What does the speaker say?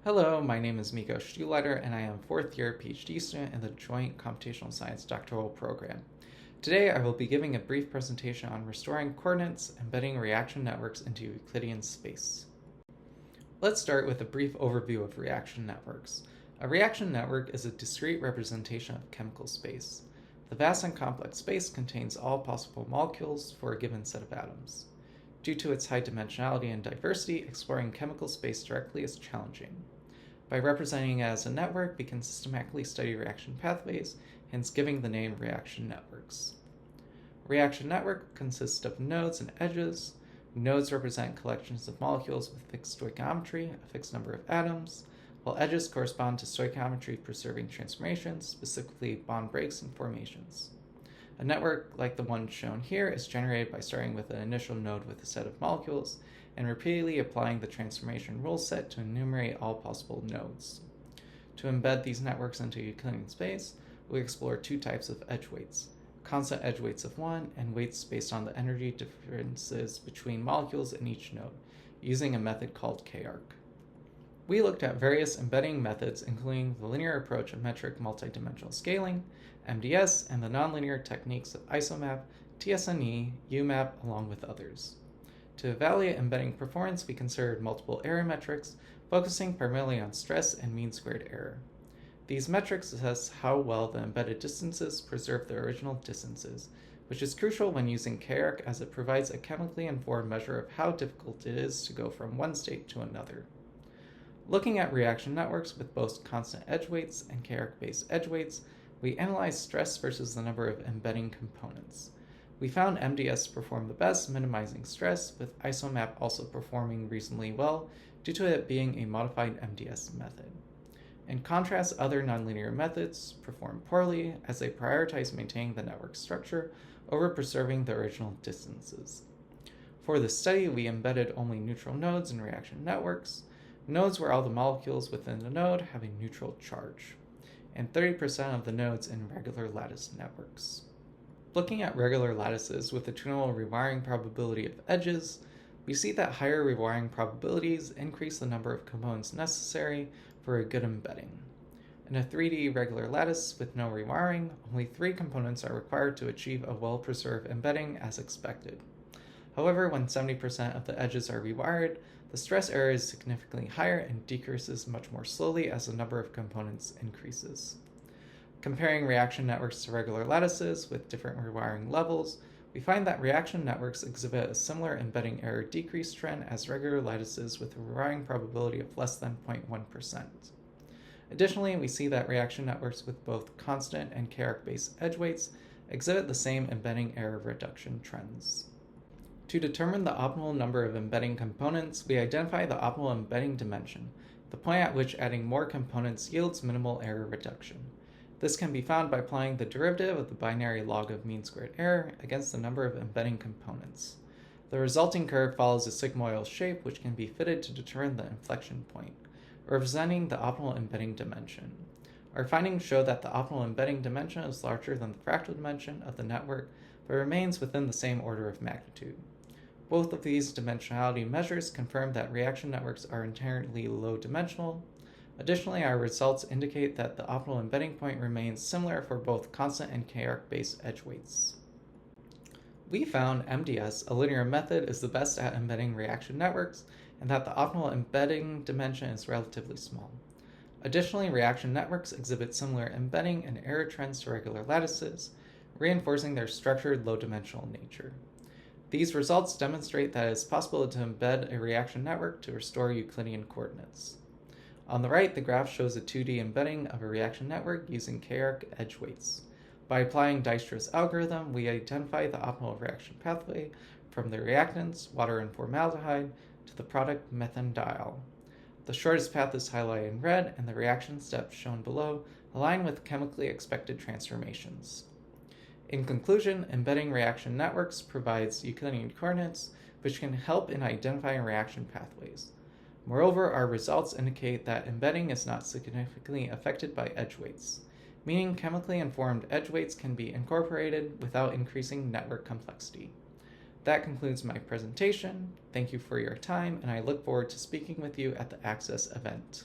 Hello, my name is Miko Stulajter, and I am a fourth year PhD student in the Joint Computational Science Doctoral Program. Today, I will be giving a brief presentation on restoring coordinates, embedding reaction networks into Euclidean space. Let's start with a brief overview of reaction networks. A reaction network is a discrete representation of chemical space. The vast and complex space contains all possible molecules for a given set of atoms. Due to its high dimensionality and diversity, exploring chemical space directly is challenging. By representing it as a network, we can systematically study reaction pathways, hence giving the name reaction networks. A reaction network consists of nodes and edges. Nodes represent collections of molecules with fixed stoichiometry, a fixed number of atoms, while edges correspond to stoichiometry preserving transformations, specifically bond breaks and formations. A network like the one shown here is generated by starting with an initial node with a set of molecules and repeatedly applying the transformation rule set to enumerate all possible nodes. To embed these networks into Euclidean space, we explore two types of edge weights: constant edge weights of one and weights based on the energy differences between molecules in each node, using a method called K-arc. We looked at various embedding methods, including the linear approach of metric multidimensional scaling, MDS, and the nonlinear techniques of isomap, TSNE, UMAP, along with others. To evaluate embedding performance, we considered multiple error metrics, focusing primarily on stress and mean squared error. These metrics assess how well the embedded distances preserve the original distances, which is crucial when using K-arc as it provides a chemically informed measure of how difficult it is to go from one state to another. Looking at reaction networks with both constant edge weights and K-arc-based edge weights, we analyzed stress versus the number of embedding components. We found MDS performed the best, minimizing stress, with isomap also performing reasonably well due to it being a modified MDS method. In contrast, other nonlinear methods perform poorly as they prioritize maintaining the network structure over preserving the original distances. For this study, we embedded only neutral nodes in reaction networks. Nodes were all the molecules within the node have a neutral charge, and 30% of the nodes in regular lattice networks. Looking at regular lattices with a general rewiring probability of edges, we see that higher rewiring probabilities increase the number of components necessary for a good embedding. In a 3D regular lattice with no rewiring, only 3 components are required to achieve a well-preserved embedding as expected. However, when 70% of the edges are rewired, the stress error is significantly higher and decreases much more slowly as the number of components increases. Comparing reaction networks to regular lattices with different rewiring levels, we find that reaction networks exhibit a similar embedding error decrease trend as regular lattices with a rewiring probability of less than 0.1%. Additionally, we see that reaction networks with both constant and K-arc-based edge weights exhibit the same embedding error reduction trends. To determine the optimal number of embedding components, we identify the optimal embedding dimension, the point at which adding more components yields minimal error reduction. This can be found by applying the derivative of the binary log of mean squared error against the number of embedding components. The resulting curve follows a sigmoidal shape which can be fitted to determine the inflection point, representing the optimal embedding dimension. Our findings show that the optimal embedding dimension is larger than the fractal dimension of the network, but remains within the same order of magnitude. Both of these dimensionality measures confirm that reaction networks are inherently low-dimensional. Additionally, our results indicate that the optimal embedding point remains similar for both constant and K-arc-based edge weights. We found MDS, a linear method, is the best at embedding reaction networks, and that the optimal embedding dimension is relatively small. Additionally, reaction networks exhibit similar embedding and error trends to regular lattices, reinforcing their structured low-dimensional nature. These results demonstrate that it is possible to embed a reaction network to restore Euclidean coordinates. On the right, the graph shows a 2D embedding of a reaction network using K-arc edge weights. By applying Dijkstra's algorithm, we identify the optimal reaction pathway from the reactants, water and formaldehyde, to the product methanediol. The shortest path is highlighted in red, and the reaction steps shown below align with chemically expected transformations. In conclusion, embedding reaction networks provides Euclidean coordinates, which can help in identifying reaction pathways. Moreover, our results indicate that embedding is not significantly affected by edge weights, meaning chemically informed edge weights can be incorporated without increasing network complexity. That concludes my presentation. Thank you for your time, and I look forward to speaking with you at the ACSESS event.